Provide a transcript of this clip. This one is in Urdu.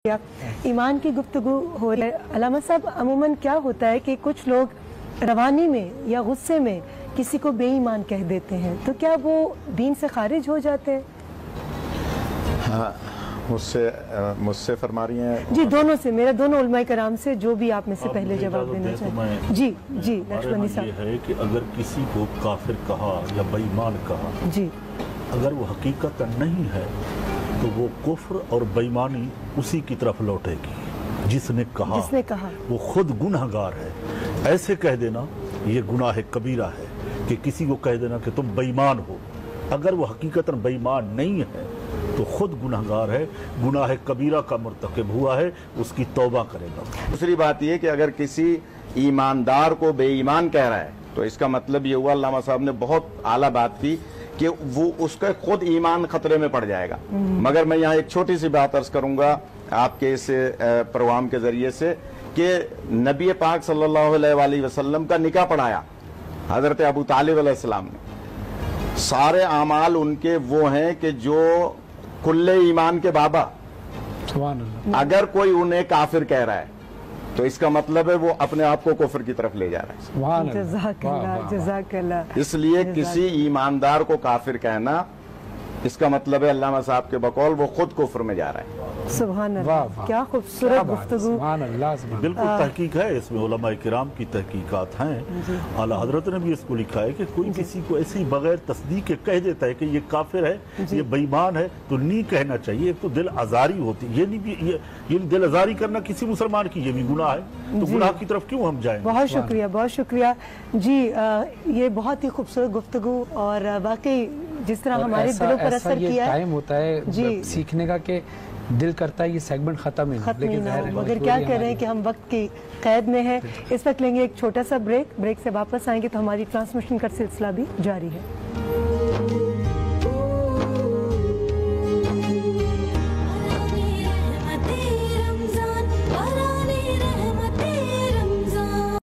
ایمان کی گفتگو ہو رہی ہے علامہ صاحب، عموماً کیا ہوتا ہے کہ کچھ لوگ روانی میں یا غصے میں کسی کو بے ایمان کہہ دیتے ہیں، تو کیا وہ دین سے خارج ہو جاتے ہیں؟ ہاں، مجھ سے فرما رہی ہیں؟ جی، دونوں سے، میرا دونوں علماء کرام سے، جو بھی آپ میں سے پہلے جواب دینا چاہیں۔ جی لکشمنی صاحب، یہ ہے کہ اگر کسی کو کافر کہا یا بے ایمان کہا، جی اگر وہ حقیقت نہیں ہے تو وہ کفر اور بے ایمانی اسی کی طرف لوٹے گی جس نے کہا وہ خود گنہگار ہے۔ ایسے کہہ دینا یہ گناہ کبیرہ ہے کہ کسی کو کہہ دینا کہ تم بے ایمان ہو، اگر وہ حقیقتاً بے ایمان نہیں ہے تو خود گنہگار ہے، گناہ کبیرہ کا مرتکب ہوا ہے، اس کی توبہ کرے گا۔ دوسری بات یہ کہ اگر کسی ایماندار کو بے ایمان کہہ رہا ہے تو اس کا مطلب یہ ہوا، علامہ صاحب نے بہت اعلیٰ بات کی، کہ وہ اس کا خود ایمان خطرے میں پڑ جائے گا۔ مگر میں یہاں ایک چھوٹی سی بات عرض کروں گا آپ کے اس پروگرام کے ذریعے سے، کہ نبی پاک صلی اللہ علیہ وآلہ وسلم کا نکاح پڑھایا حضرت ابو طالب علیہ السلام نے۔ سارے اعمال ان کے وہ ہیں کہ جو کل ایمان کے بابا، سبحان اللہ۔ اگر کوئی انہیں کافر کہہ رہا ہے تو اس کا مطلب ہے وہ اپنے آپ کو کفر کی طرف لے جا رہا ہے۔ سبحان اللہ، جزاک اللہ، جزاک اللہ۔ اس لیے کسی ایماندار کو کافر کہنا، اس کا مطلب ہے علامہ صاحب کے بقول وہ خود کفر میں جا رہا ہے۔ سبحان اللہ، کیا خوبصورت گفتگو۔ سبحان اللہ، بالکل تحقیق ہے اس میں، علماء کرام کی تحقیقات ہیں۔ اعلیٰ حضرت نے بھی اس کو لکھا ہے کہ کوئی کسی کو ایسے ہی بغیر تصدیق کے کہہ دیتا ہے کہ یہ کافر ہے، یہ بے ایمان ہے، تو نہیں کہنا چاہیے۔ ایک تو دل آزاری ہوتی ہے، یہ دل آزاری کرنا کسی مسلمان کی یہ بھی گناہ ہے، تو گناہ کی طرف کیوں ہم جائیں؟ بہت شکریہ، بہت شکریہ جی۔ یہ بہت ہی خوبصورت گفتگو، اور واقعی جس طرح ہمارے دلوں پر اثر کیا ہے۔ یہ ٹائم ہوتا ہے سیکھنے کا کہ دل کرتا ہے یہ سیگمنٹ ختم ہی نہ ہو، مگر کیا کہہ رہے ہیں کہ ہم وقت کی قید میں ہیں۔ اس وقت لیں گے ایک چھوٹا سا بریک سے واپس آئیں گے تو ہماری ٹرانسمیشن کا سلسلہ بھی جاری ہے۔